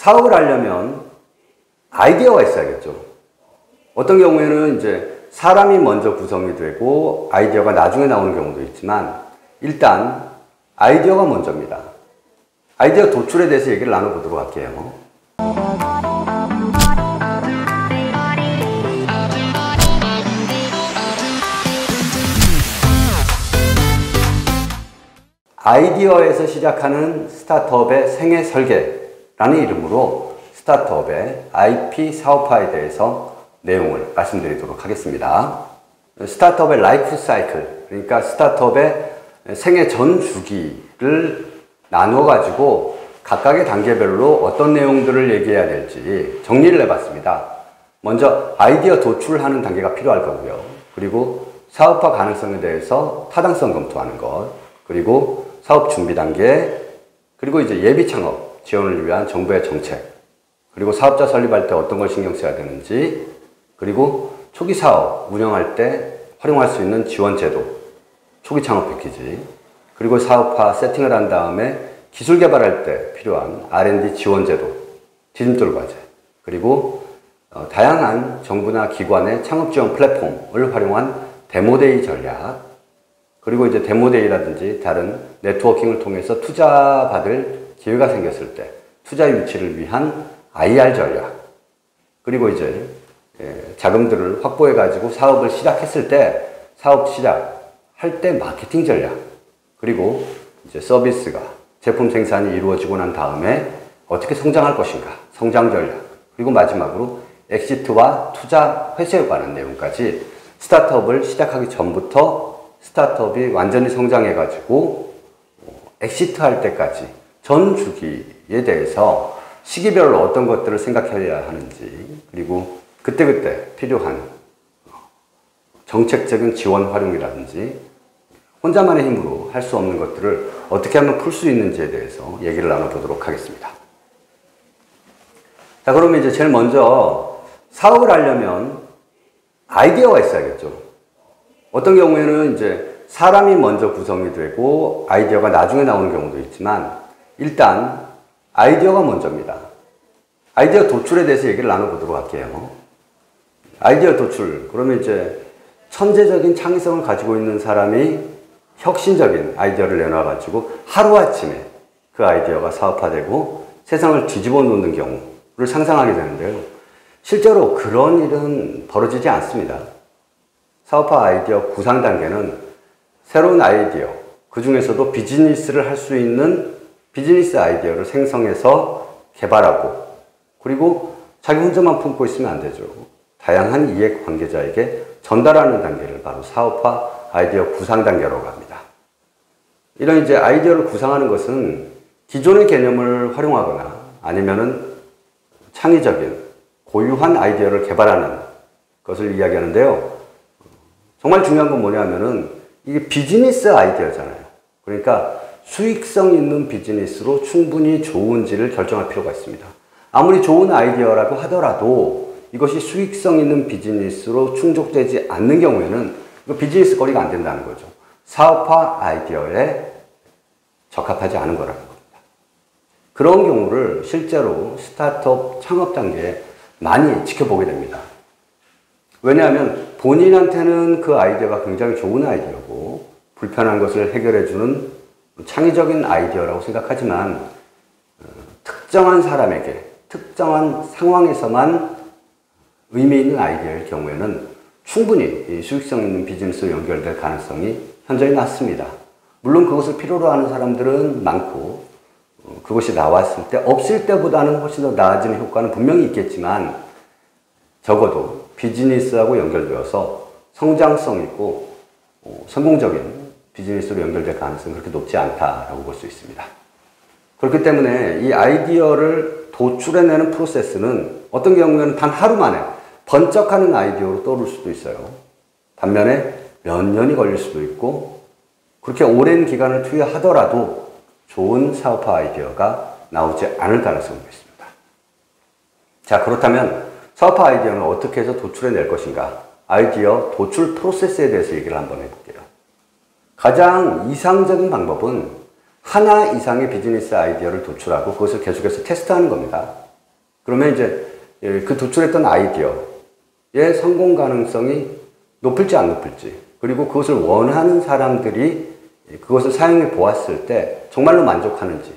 사업을 하려면 아이디어가 있어야겠죠. 어떤 경우에는 이제 사람이 먼저 구성이 되고 아이디어가 나중에 나오는 경우도 있지만 일단 아이디어가 먼저입니다. 아이디어 도출에 대해서 얘기를 나눠보도록 할게요. 아이디어에서 시작하는 스타트업의 생애 설계라는 이름으로 스타트업의 IP 사업화에 대해서 내용을 말씀드리도록 하겠습니다. 스타트업의 라이프 사이클, 그러니까 스타트업의 생애 전 주기를 나누어 가지고 각각의 단계별로 어떤 내용들을 얘기해야 될지 정리를 해봤습니다. 먼저 아이디어 도출하는 단계가 필요할 거고요. 그리고 사업화 가능성에 대해서 타당성 검토하는 것, 그리고 사업 준비 단계, 그리고 이제 예비 창업 지원을 위한 정부의 정책, 그리고 사업자 설립할 때 어떤 걸 신경 써야 되는지, 그리고 초기 사업 운영할 때 활용할 수 있는 지원 제도, 초기 창업 패키지, 그리고 사업화 세팅을 한 다음에 기술 개발할 때 필요한 R&D 지원 제도, 디딤돌 과제, 그리고 다양한 정부나 기관의 창업 지원 플랫폼을 활용한 데모데이 전략, 그리고 이제 데모데이라든지 다른 네트워킹을 통해서 투자 받을 기회가 생겼을 때 투자 유치를 위한 IR 전략, 그리고 이제 자금들을 확보해 가지고 사업을 시작했을 때 사업 시작할 때 마케팅 전략, 그리고 이제 서비스가 제품 생산이 이루어지고 난 다음에 어떻게 성장할 것인가 성장 전략, 그리고 마지막으로 엑시트와 투자 회수에 관한 내용까지 스타트업을 시작하기 전부터 스타트업이 완전히 성장해가지고 엑시트 할 때까지 전 주기에 대해서 시기별로 어떤 것들을 생각해야 하는지, 그리고 그때그때 필요한 정책적인 지원 활용이라든지 혼자만의 힘으로 할 수 없는 것들을 어떻게 하면 풀 수 있는지에 대해서 얘기를 나눠보도록 하겠습니다. 자, 그러면 이제 제일 먼저 사업을 하려면 아이디어가 있어야겠죠. 어떤 경우에는 이제 사람이 먼저 구성이 되고 아이디어가 나중에 나오는 경우도 있지만 일단 아이디어가 먼저입니다. 아이디어 도출에 대해서 얘기를 나눠보도록 할게요. 아이디어 도출, 그러면 이제 천재적인 창의성을 가지고 있는 사람이 혁신적인 아이디어를 내놔가지고 하루아침에 그 아이디어가 사업화되고 세상을 뒤집어 놓는 경우를 상상하게 되는데요. 실제로 그런 일은 벌어지지 않습니다. 사업화 아이디어 구상 단계는 새로운 아이디어, 그 중에서도 비즈니스를 할 수 있는 비즈니스 아이디어를 생성해서 개발하고, 그리고 자기 혼자만 품고 있으면 안 되죠. 다양한 이해 관계자에게 전달하는 단계를 바로 사업화 아이디어 구상 단계라고 합니다. 이런 이제 아이디어를 구상하는 것은 기존의 개념을 활용하거나 아니면은 창의적인 고유한 아이디어를 개발하는 것을 이야기하는데요. 정말 중요한 건 뭐냐면은 이게 비즈니스 아이디어잖아요. 그러니까 수익성 있는 비즈니스로 충분히 좋은지를 결정할 필요가 있습니다. 아무리 좋은 아이디어라고 하더라도 이것이 수익성 있는 비즈니스로 충족되지 않는 경우에는 이거 비즈니스 거리가 안 된다는 거죠. 사업화 아이디어에 적합하지 않은 거라는 겁니다. 그런 경우를 실제로 스타트업 창업 단계에 많이 지켜보게 됩니다. 왜냐하면 본인한테는 그 아이디어가 굉장히 좋은 아이디어고 불편한 것을 해결해주는 창의적인 아이디어라고 생각하지만 특정한 사람에게 특정한 상황에서만 의미 있는 아이디어일 경우에는 충분히 수익성 있는 비즈니스로 연결될 가능성이 현저히 낮습니다. 물론 그것을 필요로 하는 사람들은 많고 그것이 나왔을 때 없을 때보다는 훨씬 더 나아지는 효과는 분명히 있겠지만 적어도 비즈니스하고 연결되어서 성장성 있고 성공적인 비즈니스로 연결될 가능성이 그렇게 높지 않다라고 볼 수 있습니다. 그렇기 때문에 이 아이디어를 도출해내는 프로세스는 어떤 경우에는 단 하루 만에 번쩍하는 아이디어로 떠오를 수도 있어요. 반면에 몇 년이 걸릴 수도 있고 그렇게 오랜 기간을 투여하더라도 좋은 사업화 아이디어가 나오지 않을 가능성도 있습니다. 자, 그렇다면 사업화 아이디어는 어떻게 해서 도출해낼 것인가? 아이디어 도출 프로세스에 대해서 얘기를 한번 해볼게요. 가장 이상적인 방법은 하나 이상의 비즈니스 아이디어를 도출하고 그것을 계속해서 테스트하는 겁니다. 그러면 이제 그 도출했던 아이디어의 성공 가능성이 높을지 안 높을지, 그리고 그것을 원하는 사람들이 그것을 사용해 보았을 때 정말로 만족하는지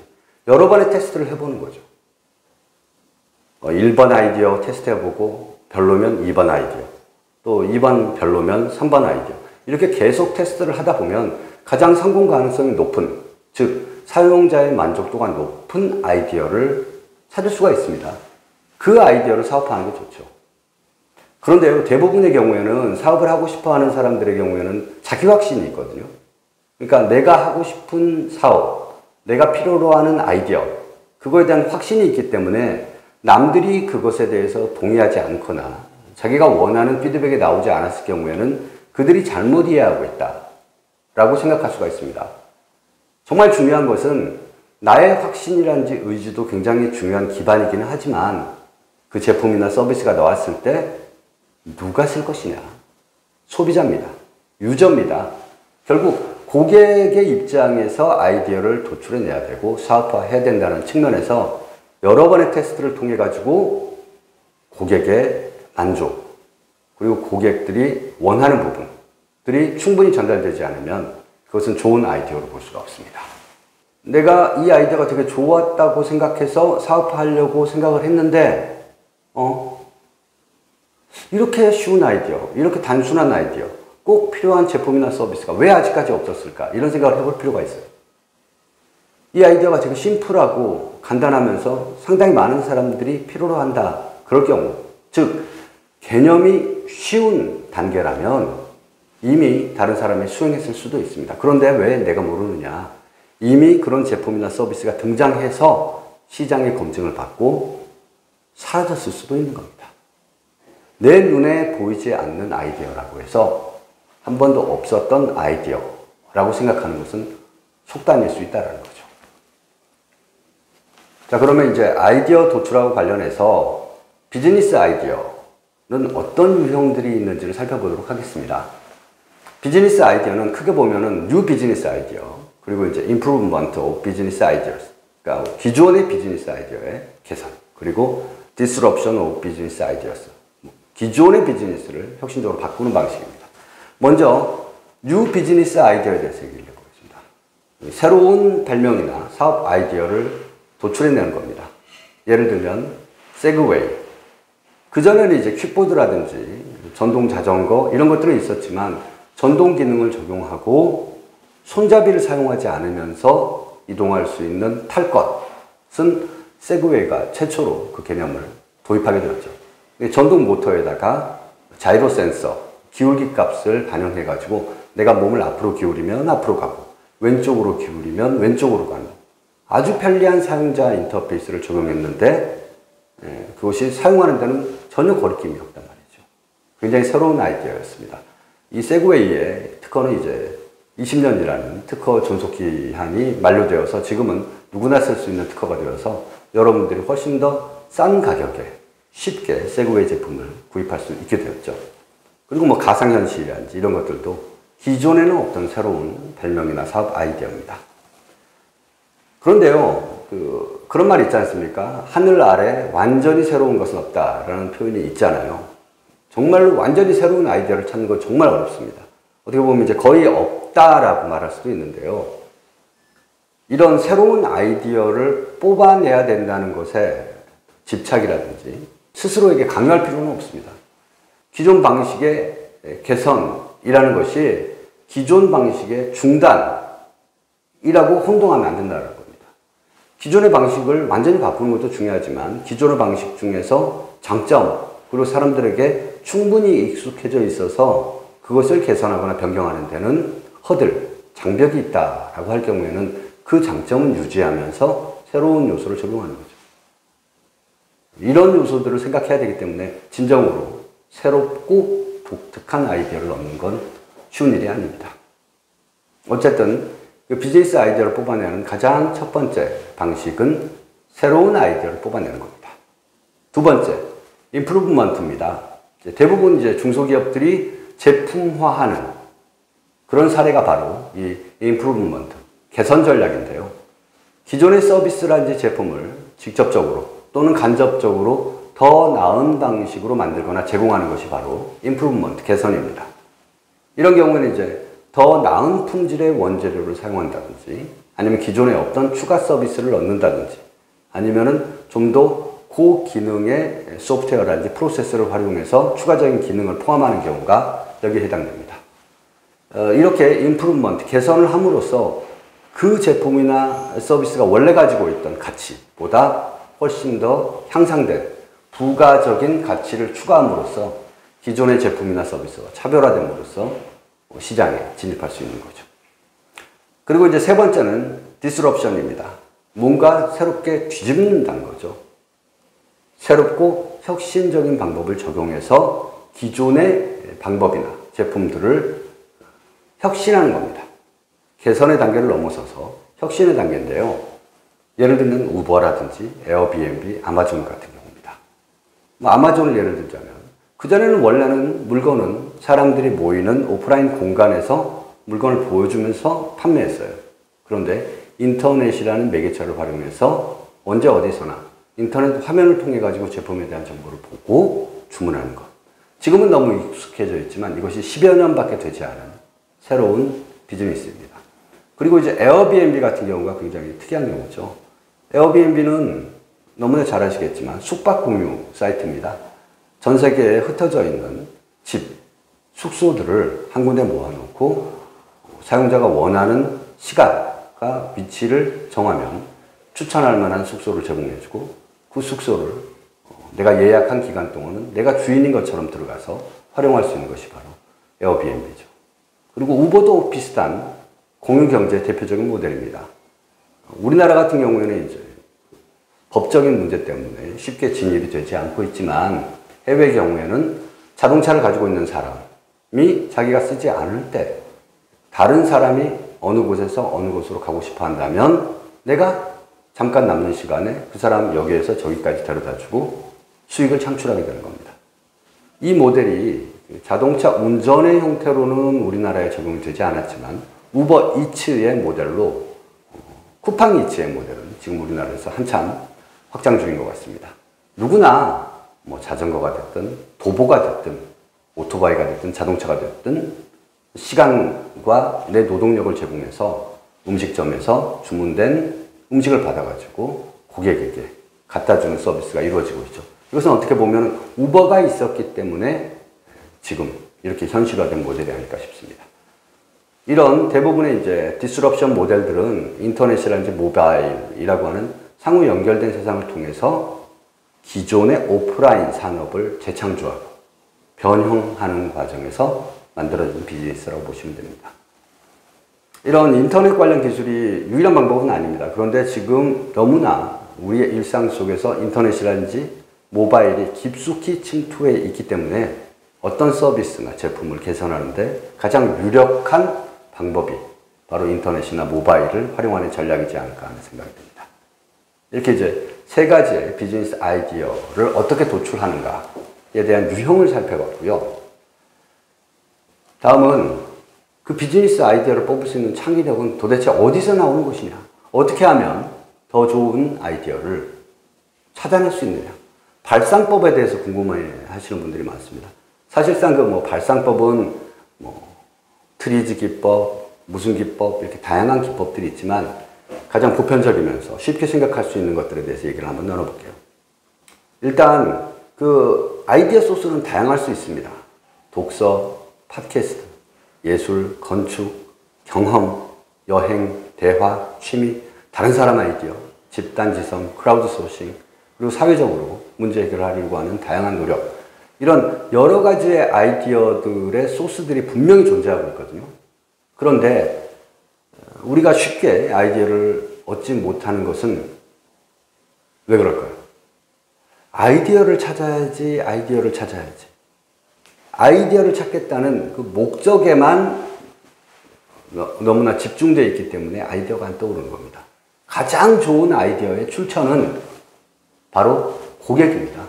여러 번의 테스트를 해보는 거죠. 1번 아이디어 테스트 해보고 별로면 2번 아이디어, 또 2번 별로면 3번 아이디어, 이렇게 계속 테스트를 하다 보면 가장 성공 가능성이 높은, 즉 사용자의 만족도가 높은 아이디어를 찾을 수가 있습니다. 그 아이디어를 사업화하는 게 좋죠. 그런데요, 대부분의 경우에는 사업을 하고 싶어 하는 사람들의 경우에는 자기 확신이 있거든요. 그러니까 내가 하고 싶은 사업, 내가 필요로 하는 아이디어, 그거에 대한 확신이 있기 때문에 남들이 그것에 대해서 동의하지 않거나 자기가 원하는 피드백이 나오지 않았을 경우에는 그들이 잘못 이해하고 있다라고 생각할 수가 있습니다. 정말 중요한 것은 나의 확신이란지 의지도 굉장히 중요한 기반이기는 하지만 그 제품이나 서비스가 나왔을 때 누가 쓸 것이냐? 소비자입니다. 유저입니다. 결국 고객의 입장에서 아이디어를 도출해내야 되고 사업화해야 된다는 측면에서 여러 번의 테스트를 통해 가지고 고객의 만족, 그리고 고객들이 원하는 부분들이 충분히 전달되지 않으면 그것은 좋은 아이디어로 볼 수가 없습니다. 내가 이 아이디어가 되게 좋았다고 생각해서 사업화하려고 생각을 했는데 이렇게 쉬운 아이디어, 이렇게 단순한 아이디어, 꼭 필요한 제품이나 서비스가 왜 아직까지 없었을까? 이런 생각을 해볼 필요가 있어요. 이 아이디어가 되게 심플하고 간단하면서 상당히 많은 사람들이 필요로 한다. 그럴 경우, 즉 개념이 쉬운 단계라면 이미 다른 사람이 수행했을 수도 있습니다. 그런데 왜 내가 모르느냐? 이미 그런 제품이나 서비스가 등장해서 시장의 검증을 받고 사라졌을 수도 있는 겁니다. 내 눈에 보이지 않는 아이디어라고 해서 한 번도 없었던 아이디어라고 생각하는 것은 속단일 수 있다는 거죠. 자, 그러면 이제 아이디어 도출하고 관련해서 비즈니스 아이디어는 어떤 유형들이 있는지를 살펴보도록 하겠습니다. 비즈니스 아이디어는 크게 보면은 뉴 비즈니스 아이디어, 그리고 이제 improvement of business ideas, 그러니까 기존의 비즈니스 아이디어의 개선, 그리고 disruption of business ideas, 기존의 비즈니스를 혁신적으로 바꾸는 방식입니다. 먼저 뉴 비즈니스 아이디어에 대해서 얘기를 해보겠습니다. 새로운 발명이나 사업 아이디어를 도출해내는 겁니다. 예를 들면 세그웨이. 그전에는 이제 퀵보드라든지 전동 자전거 이런 것들은 있었지만 전동 기능을 적용하고 손잡이를 사용하지 않으면서 이동할 수 있는 탈 것은 세그웨이가 최초로 그 개념을 도입하게 되었죠. 전동 모터에다가 자이로 센서, 기울기 값을 반영해 가지고 내가 몸을 앞으로 기울이면 앞으로 가고 왼쪽으로 기울이면 왼쪽으로 가는 아주 편리한 사용자 인터페이스를 적용했는데 그것이 사용하는 데는 전혀 거리낌이 없단 말이죠. 굉장히 새로운 아이디어였습니다. 이 세그웨이의 특허는 이제 20년이라는 특허 존속기한이 만료되어서 지금은 누구나 쓸 수 있는 특허가 되어서 여러분들이 훨씬 더 싼 가격에 쉽게 세그웨이 제품을 구입할 수 있게 되었죠. 그리고 뭐 가상현실이라든지 이런 것들도 기존에는 없던 새로운 발명이나 사업 아이디어입니다. 그런데요, 그런 말 있지 않습니까? 하늘 아래 완전히 새로운 것은 없다라는 표현이 있잖아요. 정말로 완전히 새로운 아이디어를 찾는 건 정말 어렵습니다. 어떻게 보면 이제 거의 없다라고 말할 수도 있는데요. 이런 새로운 아이디어를 뽑아내야 된다는 것에 집착이라든지 스스로에게 강요할 필요는 없습니다. 기존 방식의 개선이라는 것이 기존 방식의 중단이라고 혼동하면 안 된다는 겁니다. 기존의 방식을 완전히 바꾸는 것도 중요하지만 기존의 방식 중에서 장점, 그리고 사람들에게 충분히 익숙해져 있어서 그것을 개선하거나 변경하는 데는 허들, 장벽이 있다라고 할 경우에는 그 장점은 유지하면서 새로운 요소를 적용하는 거죠. 이런 요소들을 생각해야 되기 때문에 진정으로 새롭고 독특한 아이디어를 얻는 건 쉬운 일이 아닙니다. 어쨌든 비즈니스 아이디어를 뽑아내는 가장 첫 번째 방식은 새로운 아이디어를 뽑아내는 겁니다. 두 번째, 임프루브먼트입니다. 대부분 이제 중소기업들이 제품화하는 그런 사례가 바로 이 임프루브먼트, 개선 전략인데요. 기존의 서비스라든지 제품을 직접적으로 또는 간접적으로 더 나은 방식으로 만들거나 제공하는 것이 바로 임프루브먼트, 개선입니다. 이런 경우에는 이제 더 나은 품질의 원재료를 사용한다든지 아니면 기존에 없던 추가 서비스를 넣는다든지 아니면은 좀 더 고기능의 소프트웨어라든지 프로세스를 활용해서 추가적인 기능을 포함하는 경우가 여기에 해당됩니다. 이렇게 임프루브먼트, 개선을 함으로써 그 제품이나 서비스가 원래 가지고 있던 가치보다 훨씬 더 향상된 부가적인 가치를 추가함으로써 기존의 제품이나 서비스가 차별화됨으로써 시장에 진입할 수 있는 거죠. 그리고 이제 세 번째는 디스럽션입니다. 뭔가 새롭게 뒤집는다는 거죠. 새롭고 혁신적인 방법을 적용해서 기존의 방법이나 제품들을 혁신하는 겁니다. 개선의 단계를 넘어서서 혁신의 단계인데요. 예를 들면 우버라든지 에어비앤비, 아마존 같은 경우입니다. 아마존을 예를 들자면 그전에는 원래는 물건은 사람들이 모이는 오프라인 공간에서 물건을 보여주면서 판매했어요. 그런데 인터넷이라는 매개체를 활용해서 언제 어디서나 인터넷 화면을 통해 가지고 제품에 대한 정보를 보고 주문하는 것. 지금은 너무 익숙해져 있지만 이것이 10여 년밖에 되지 않은 새로운 비즈니스입니다. 그리고 이제 에어비앤비 같은 경우가 굉장히 특이한 경우죠. 에어비앤비는 너무나 잘 아시겠지만 숙박 공유 사이트입니다. 전 세계에 흩어져 있는 집, 숙소들을 한 군데 모아놓고 사용자가 원하는 시간과 위치를 정하면 추천할 만한 숙소를 제공해주고 그 숙소를 내가 예약한 기간 동안은 내가 주인인 것처럼 들어가서 활용할 수 있는 것이 바로 에어비앤비죠. 그리고 우버도 비슷한 공유경제의 대표적인 모델입니다. 우리나라 같은 경우에는 이제 법적인 문제 때문에 쉽게 진입이 되지 않고 있지만 해외 경우에는 자동차를 가지고 있는 사람이 자기가 쓰지 않을 때 다른 사람이 어느 곳에서 어느 곳으로 가고 싶어 한다면 내가 잠깐 남는 시간에 그 사람 여기에서 저기까지 데려다주고 수익을 창출하게 되는 겁니다. 이 모델이 자동차 운전의 형태로는 우리나라에 적용이 되지 않았지만 우버 이츠의 모델로 쿠팡 이츠의 모델은 지금 우리나라에서 한참 확장 중인 것 같습니다. 누구나 뭐 자전거가 됐든 도보가 됐든 오토바이가 됐든 자동차가 됐든 시간과 내 노동력을 제공해서 음식점에서 주문된 음식을 받아가지고 고객에게 갖다 주는 서비스가 이루어지고 있죠. 이것은 어떻게 보면 우버가 있었기 때문에 지금 이렇게 현실화된 모델이 아닐까 싶습니다. 이런 대부분의 이제 디스럽션 모델들은 인터넷이라든지 모바일이라고 하는 상호 연결된 세상을 통해서 기존의 오프라인 산업을 재창조하고 변형하는 과정에서 만들어진 비즈니스라고 보시면 됩니다. 이런 인터넷 관련 기술이 유일한 방법은 아닙니다. 그런데 지금 너무나 우리의 일상 속에서 인터넷이라든지 모바일이 깊숙이 침투해 있기 때문에 어떤 서비스나 제품을 개선하는데 가장 유력한 방법이 바로 인터넷이나 모바일을 활용하는 전략이지 않을까 하는 생각이 듭니다. 이렇게 이제 세 가지의 비즈니스 아이디어를 어떻게 도출하는가에 대한 유형을 살펴봤고요. 다음은 그 비즈니스 아이디어를 뽑을 수 있는 창의력은 도대체 어디서 나오는 것이냐? 어떻게 하면 더 좋은 아이디어를 찾아낼 수 있느냐? 발상법에 대해서 궁금해 하시는 분들이 많습니다. 사실상 그 뭐 발상법은 뭐 트리즈 기법, 무슨 기법 이렇게 다양한 기법들이 있지만 가장 보편적이면서 쉽게 생각할 수 있는 것들에 대해서 얘기를 한번 나눠볼게요. 일단 그 아이디어 소스는 다양할 수 있습니다. 독서, 팟캐스트, 예술, 건축, 경험, 여행, 대화, 취미, 다른 사람 아이디어, 집단 지성, 크라우드 소싱, 그리고 사회적으로 문제 해결하려고 하는 다양한 노력, 이런 여러 가지의 아이디어들의 소스들이 분명히 존재하고 있거든요. 그런데 우리가 쉽게 아이디어를 얻지 못하는 것은 왜 그럴까요? 아이디어를 찾아야지, 아이디어를 찾아야지. 아이디어를 찾겠다는 그 목적에만 너무나 집중되어 있기 때문에 아이디어가 안 떠오르는 겁니다. 가장 좋은 아이디어의 출처는 바로 고객입니다.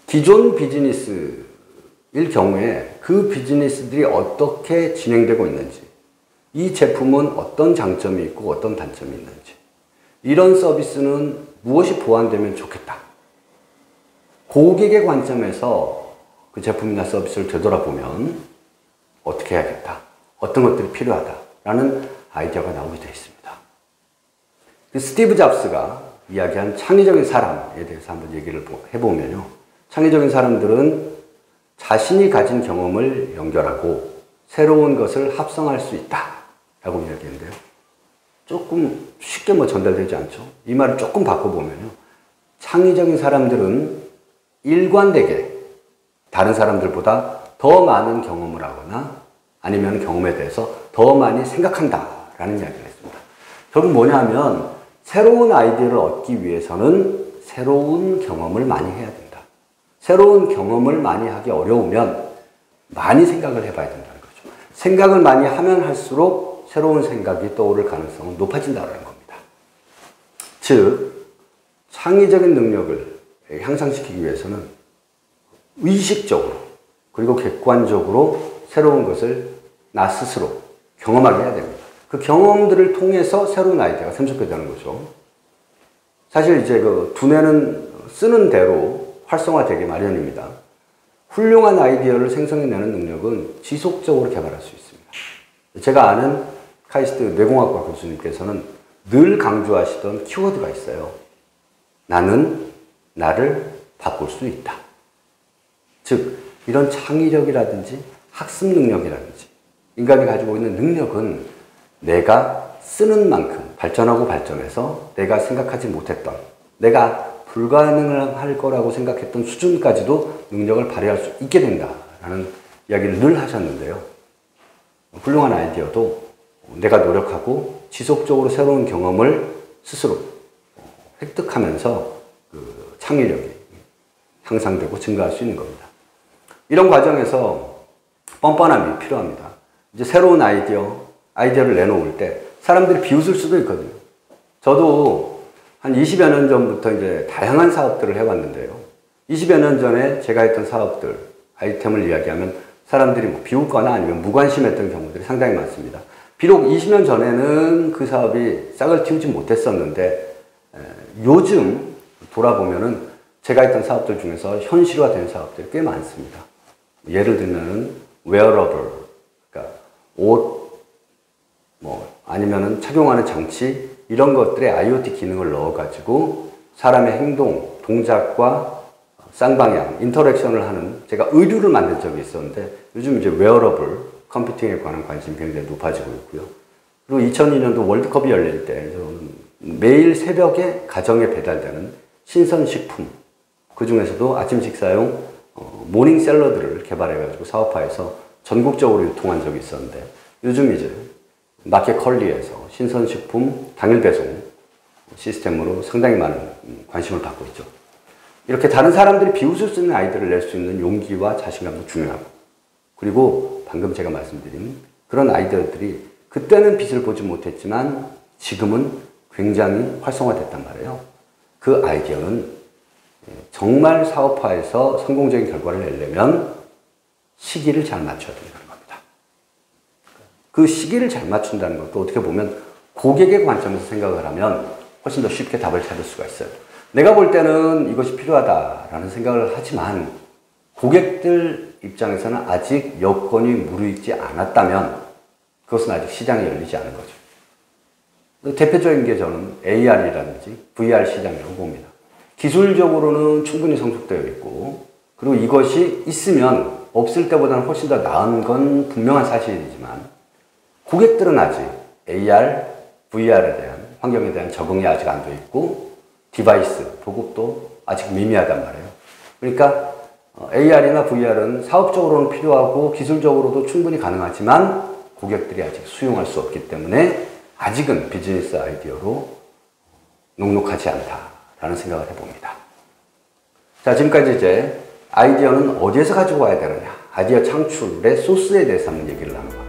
기존 비즈니스일 경우에 그 비즈니스들이 어떻게 진행되고 있는지, 이 제품은 어떤 장점이 있고 어떤 단점이 있는지, 이런 서비스는 무엇이 보완되면 좋겠다. 고객의 관점에서 그 제품이나 서비스를 되돌아보면 어떻게 해야겠다. 어떤 것들이 필요하다라는 아이디어가 나오게 되어 있습니다. 스티브 잡스가 이야기한 창의적인 사람에 대해서 한번 얘기를 해보면요. 창의적인 사람들은 자신이 가진 경험을 연결하고 새로운 것을 합성할 수 있다 라고 이야기했는데요. 조금 쉽게 전달되지 않죠. 이 말을 조금 바꿔보면요. 창의적인 사람들은 일관되게 다른 사람들보다 더 많은 경험을 하거나 아니면 경험에 대해서 더 많이 생각한다 라는 이야기를 했습니다. 결국 뭐냐 하면 새로운 아이디어를 얻기 위해서는 새로운 경험을 많이 해야 된다. 새로운 경험을 많이 하기 어려우면 많이 생각을 해봐야 된다는 거죠. 생각을 많이 하면 할수록 새로운 생각이 떠오를 가능성은 높아진다는 겁니다. 즉, 창의적인 능력을 향상시키기 위해서는 의식적으로 그리고 객관적으로 새로운 것을 나 스스로 경험하게 해야 됩니다. 그 경험들을 통해서 새로운 아이디어가 샘솟게 되는 거죠. 사실 이제 그 두뇌는 쓰는 대로 활성화되기 마련입니다. 훌륭한 아이디어를 생성해내는 능력은 지속적으로 개발할 수 있습니다. 제가 아는 카이스트 뇌공학과 교수님께서는 늘 강조하시던 키워드가 있어요. 나는 나를 바꿀 수 있다. 즉, 이런 창의력이라든지 학습 능력이라든지 인간이 가지고 있는 능력은 내가 쓰는 만큼 발전하고 발전해서 내가 생각하지 못했던, 내가 불가능할 거라고 생각했던 수준까지도 능력을 발휘할 수 있게 된다라는 이야기를 늘 하셨는데요. 훌륭한 아이디어도 내가 노력하고 지속적으로 새로운 경험을 스스로 획득하면서 그 창의력이 향상되고 증가할 수 있는 겁니다. 이런 과정에서 뻔뻔함이 필요합니다. 이제 새로운 아이디어를 내놓을 때 사람들이 비웃을 수도 있거든요. 저도 한 20여 년 전부터 이제 다양한 사업들을 해왔는데요. 20여 년 전에 제가 했던 사업들, 아이템을 이야기하면 사람들이 비웃거나 아니면 무관심했던 경우들이 상당히 많습니다. 비록 20년 전에는 그 사업이 싹을 틔우지 못했었는데 요즘 돌아보면은 제가 했던 사업들 중에서 현실화된 사업들이 꽤 많습니다. 예를 들면은 웨어러블, 그러니까 옷, 아니면은 착용하는 장치, 이런 것들에 IoT 기능을 넣어가지고 사람의 행동, 동작과 쌍방향, 인터랙션을 하는, 제가 의류를 만든 적이 있었는데 요즘 이제 웨어러블 컴퓨팅에 관한 관심이 굉장히 높아지고 있고요. 그리고 2002년도 월드컵이 열릴 때 저는 매일 새벽에 가정에 배달되는 신선식품, 그 중에서도 아침 식사용 모닝 샐러드를 개발해가지고 사업화해서 전국적으로 유통한 적이 있었는데 요즘 이제 마켓 컬리에서 신선식품 당일 배송 시스템으로 상당히 많은 관심을 받고 있죠. 이렇게 다른 사람들이 비웃을 수 있는 아이디어를 낼 수 있는 용기와 자신감도 중요하고, 그리고 방금 제가 말씀드린 그런 아이디어들이 그때는 빛을 보지 못했지만 지금은 굉장히 활성화됐단 말이에요. 그 아이디어는 정말 사업화해서 성공적인 결과를 내려면 시기를 잘 맞춰야 된다는 겁니다. 그 시기를 잘 맞춘다는 것도 어떻게 보면 고객의 관점에서 생각을 하면 훨씬 더 쉽게 답을 찾을 수가 있어요. 내가 볼 때는 이것이 필요하다라는 생각을 하지만 고객들 입장에서는 아직 여건이 무르익지 않았다면 그것은 아직 시장이 열리지 않은 거죠. 대표적인 게 저는 AR이라든지 VR 시장이라고 봅니다. 기술적으로는 충분히 성숙되어 있고, 그리고 이것이 있으면 없을 때보다는 훨씬 더 나은 건 분명한 사실이지만 고객들은 아직 AR, VR에 대한 환경에 대한 적응이 아직 안 돼 있고 디바이스, 보급도 아직 미미하단 말이에요. 그러니까 AR이나 VR은 사업적으로는 필요하고 기술적으로도 충분히 가능하지만 고객들이 아직 수용할 수 없기 때문에 아직은 비즈니스 아이디어로 녹록하지 않다라는 생각을 해봅니다. 자, 지금까지 이제 아이디어는 어디에서 가지고 와야 되느냐, 아이디어 창출의 소스에 대해서 한번 얘기를 나눠봤습니다.